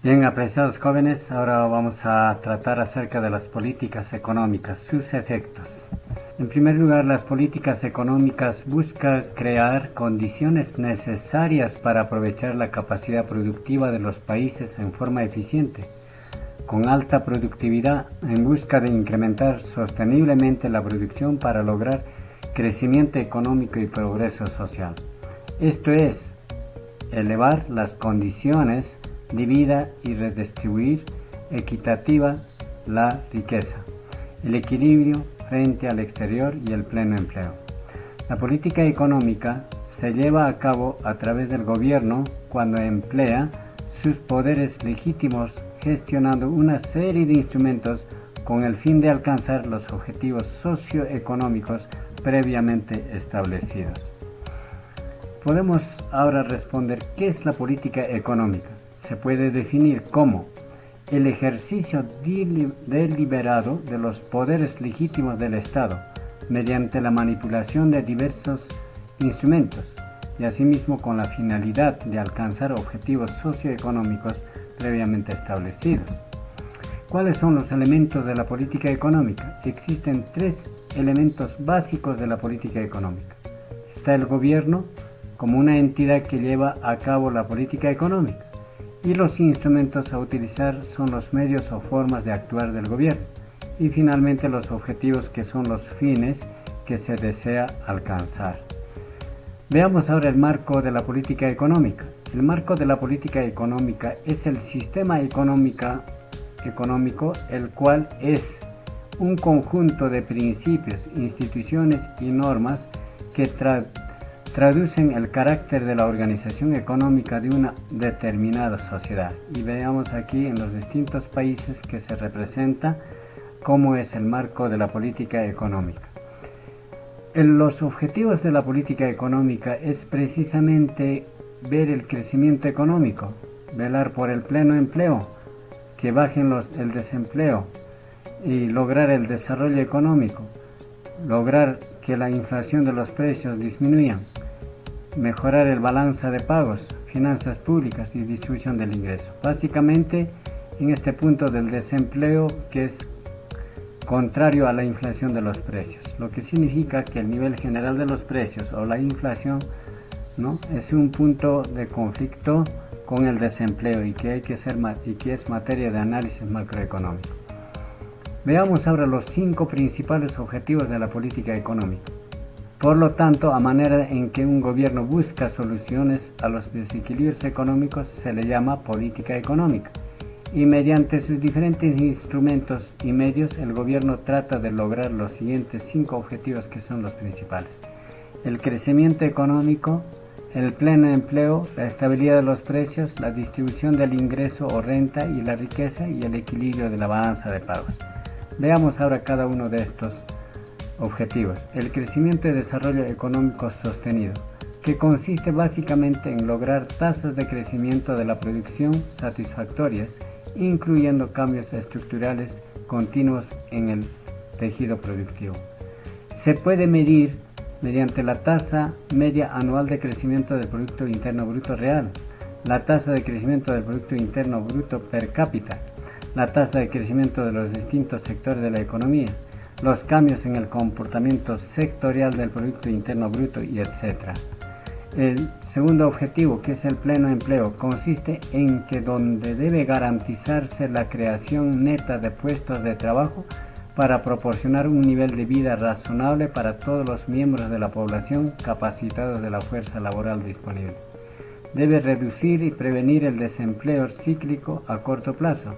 Bien, apreciados jóvenes, ahora vamos a tratar acerca de las políticas económicas, sus efectos. En primer lugar, las políticas económicas buscan crear condiciones necesarias para aprovechar la capacidad productiva de los países en forma eficiente, con alta productividad, en busca de incrementar sosteniblemente la producción para lograr crecimiento económico y progreso social. Esto es, elevar las condiciones de vida y redistribuir equitativa la riqueza, el equilibrio frente al exterior y el pleno empleo. La política económica se lleva a cabo a través del gobierno cuando emplea sus poderes legítimos gestionando una serie de instrumentos con el fin de alcanzar los objetivos socioeconómicos previamente establecidos. Podemos ahora responder ¿qué es la política económica? Se puede definir como el ejercicio deliberado de los poderes legítimos del Estado mediante la manipulación de diversos instrumentos y asimismo con la finalidad de alcanzar objetivos socioeconómicos previamente establecidos. ¿Cuáles son los elementos de la política económica? Existen tres elementos básicos de la política económica. Está el gobierno como una entidad que lleva a cabo la política económica. Y los instrumentos a utilizar son los medios o formas de actuar del gobierno. Y finalmente los objetivos que son los fines que se desea alcanzar. Veamos ahora el marco de la política económica. El marco de la política económica es el sistema económico, el cual es un conjunto de principios, instituciones y normas que traducen el carácter de la organización económica de una determinada sociedad. Y veamos aquí en los distintos países que se representa cómo es el marco de la política económica. Los objetivos de la política económica es precisamente ver el crecimiento económico, velar por el pleno empleo, que bajen el desempleo y lograr el desarrollo económico, lograr que la inflación de los precios disminuya, mejorar el balance de pagos, finanzas públicas y distribución del ingreso. Básicamente, en este punto del desempleo que es contrario a la inflación de los precios, lo que significa que el nivel general de los precios o la inflación es un punto de conflicto con el desempleo y que es materia de análisis macroeconómico. Veamos ahora los 5 principales objetivos de la política económica. Por lo tanto, a manera en que un gobierno busca soluciones a los desequilibrios económicos se le llama política económica. Y mediante sus diferentes instrumentos y medios, el gobierno trata de lograr los siguientes 5 objetivos que son los principales. El crecimiento económico, el pleno empleo, la estabilidad de los precios, la distribución del ingreso o renta y la riqueza y el equilibrio de la balanza de pagos. Veamos ahora cada uno de estos objetivos. El crecimiento y desarrollo económico sostenido, que consiste básicamente en lograr tasas de crecimiento de la producción satisfactorias, incluyendo cambios estructurales continuos en el tejido productivo. Se puede medir mediante la tasa media anual de crecimiento del Producto Interno Bruto real, la tasa de crecimiento del Producto Interno Bruto per cápita, la tasa de crecimiento de los distintos sectores de la economía, los cambios en el comportamiento sectorial del Producto Interno Bruto y etc. El segundo objetivo, que es el pleno empleo, consiste en que donde debe garantizarse la creación neta de puestos de trabajo para proporcionar un nivel de vida razonable para todos los miembros de la población capacitados de la fuerza laboral disponible. Debe reducir y prevenir el desempleo cíclico a corto plazo,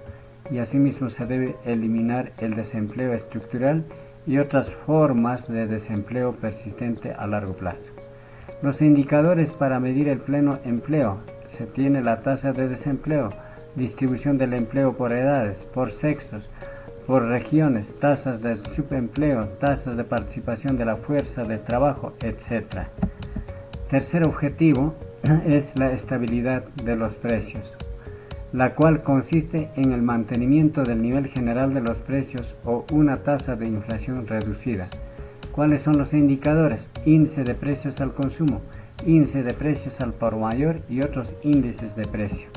y asimismo se debe eliminar el desempleo estructural y otras formas de desempleo persistente a largo plazo. Los indicadores para medir el pleno empleo: se tiene la tasa de desempleo, distribución del empleo por edades, por sexos, por regiones, tasas de subempleo, tasas de participación de la fuerza de trabajo, etc. Tercer objetivo es la estabilidad de los precios, la cual consiste en el mantenimiento del nivel general de los precios o una tasa de inflación reducida. ¿Cuáles son los indicadores? Índice de precios al consumo, índice de precios al por mayor y otros índices de precio.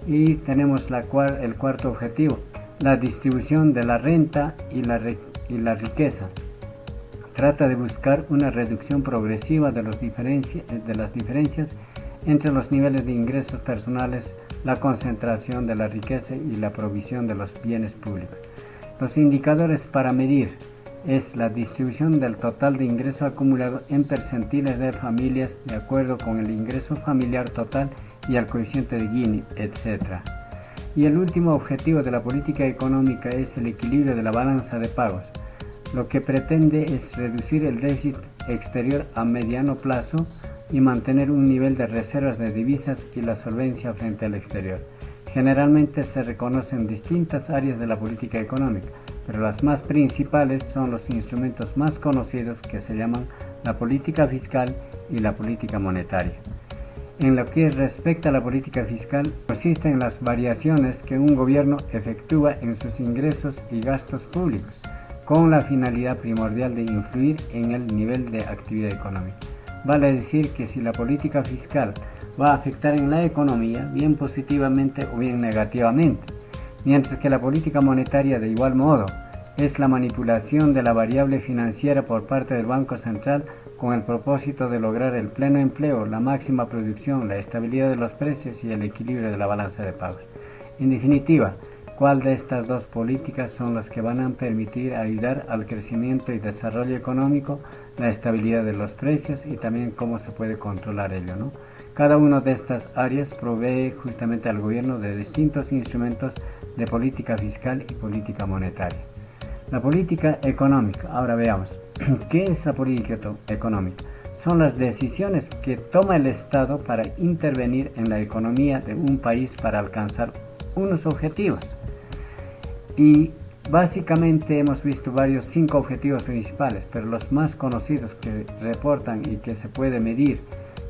Y tenemos el cuarto objetivo, la distribución de la renta y la riqueza. Trata de buscar una reducción progresiva de las diferencias entre los niveles de ingresos personales, la concentración de la riqueza y la provisión de los bienes públicos. Los indicadores para medir es la distribución del total de ingreso acumulado en percentiles de familias de acuerdo con el ingreso familiar total y el coeficiente de Gini, etc. Y el último objetivo de la política económica es el equilibrio de la balanza de pagos. Lo que pretende es reducir el déficit exterior a mediano plazo y mantener un nivel de reservas de divisas y la solvencia frente al exterior. Generalmente se reconocen distintas áreas de la política económica, pero las más principales son los instrumentos más conocidos que se llaman la política fiscal y la política monetaria. En lo que respecta a la política fiscal, consisten las variaciones que un gobierno efectúa en sus ingresos y gastos públicos, con la finalidad primordial de influir en el nivel de actividad económica. Vale decir que si la política fiscal va a afectar en la economía, bien positivamente o bien negativamente, mientras que la política monetaria de igual modo es la manipulación de la variable financiera por parte del Banco Central con el propósito de lograr el pleno empleo, la máxima producción, la estabilidad de los precios y el equilibrio de la balanza de pagos. En definitiva, ¿cuál de estas dos políticas son las que van a permitir ayudar al crecimiento y desarrollo económico, la estabilidad de los precios y también cómo se puede controlar ello, ¿no? Cada una de estas áreas provee justamente al gobierno de distintos instrumentos de política fiscal y política monetaria. La política económica, ahora veamos, ¿qué es la política económica? Son las decisiones que toma el Estado para intervenir en la economía de un país para alcanzar unos objetivos. Y básicamente hemos visto 5 objetivos principales, pero los más conocidos que reportan y que se puede medir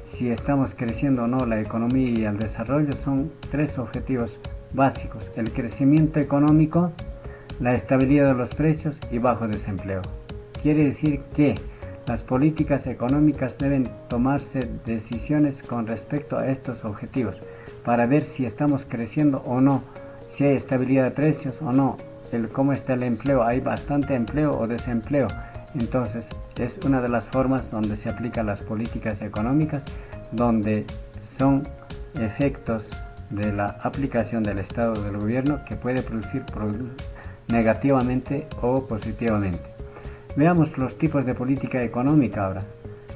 si estamos creciendo o no la economía y el desarrollo son 3 objetivos básicos: el crecimiento económico, la estabilidad de los precios y bajo desempleo. Quiere decir que las políticas económicas deben tomarse decisiones con respecto a estos objetivos para ver si estamos creciendo o no, si hay estabilidad de precios o no, cómo está el empleo, hay bastante empleo o desempleo. Entonces es una de las formas donde se aplican las políticas económicas, donde son efectos de la aplicación del Estado del gobierno que puede producir negativamente o positivamente. Veamos los tipos de política económica ahora.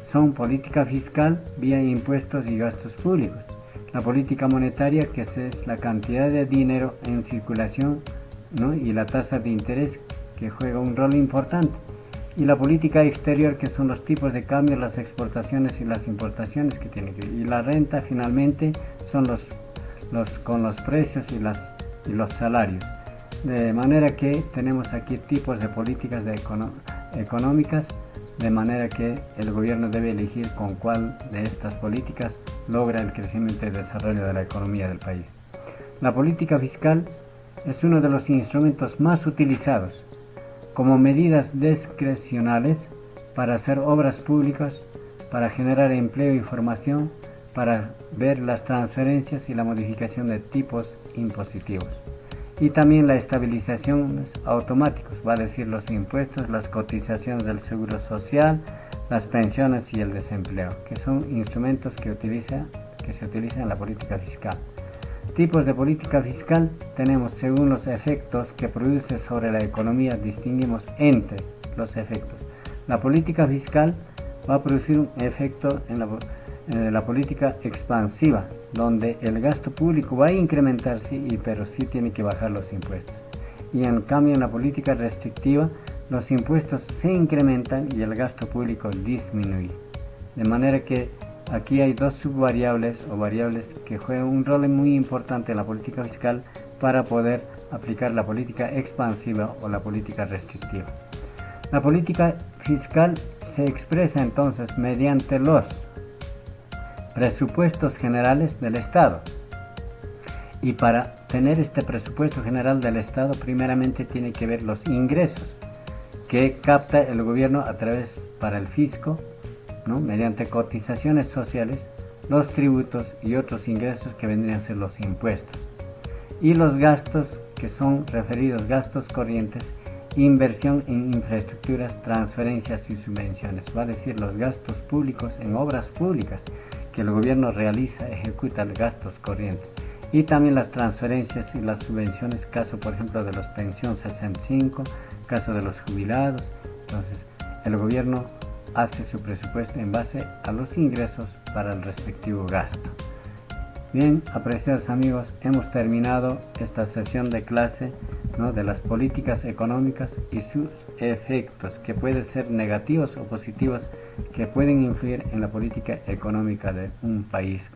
Son política fiscal vía impuestos y gastos públicos. La política monetaria, que es la cantidad de dinero en circulación, ¿no? Y la tasa de interés, que juega un rol importante. Y la política exterior, que son los tipos de cambio, las exportaciones y las importaciones que tienen que ver. Y la renta finalmente son con los precios y los salarios. De manera que tenemos aquí tipos de políticas económicas, de manera que el gobierno debe elegir con cuál de estas políticas logra el crecimiento y desarrollo de la economía del país. La política fiscal es uno de los instrumentos más utilizados como medidas discrecionales para hacer obras públicas, para generar empleo y formación, para ver las transferencias y la modificación de tipos impositivos. Y también la estabilización automáticos, va a decir los impuestos, las cotizaciones del seguro social, las pensiones y el desempleo, que son instrumentos que se utilizan en la política fiscal. Tipos de política fiscal tenemos según los efectos que produce sobre la economía. Distinguimos entre los efectos. La política fiscal va a producir un efecto en la política expansiva, donde el gasto público va a incrementarse, pero sí tiene que bajar los impuestos. Y en cambio en la política restrictiva, los impuestos se incrementan y el gasto público disminuye. De manera que aquí hay 2 subvariables o variables que juegan un rol muy importante en la política fiscal para poder aplicar la política expansiva o la política restrictiva. La política fiscal se expresa entonces mediante los presupuestos generales del Estado. Y para tener este presupuesto general del Estado, primeramente tiene que ver los ingresos que capta el gobierno a través para el fisco, ¿no? Mediante cotizaciones sociales, los tributos y otros ingresos que vendrían a ser los impuestos. y los gastos que son referidos gastos corrientes, inversión en infraestructuras, transferencias y subvenciones, va a decir los gastos públicos en obras públicas que el gobierno realiza, ejecuta los gastos corrientes, y también las transferencias y las subvenciones, caso por ejemplo de los pensión 65, caso de los jubilados. Entonces el gobierno hace su presupuesto en base a los ingresos para el respectivo gasto. Bien, apreciados amigos, hemos terminado esta sesión de clase, ¿no?, de las políticas económicas y sus efectos, que pueden ser negativos o positivos, que pueden influir en la política económica de un país.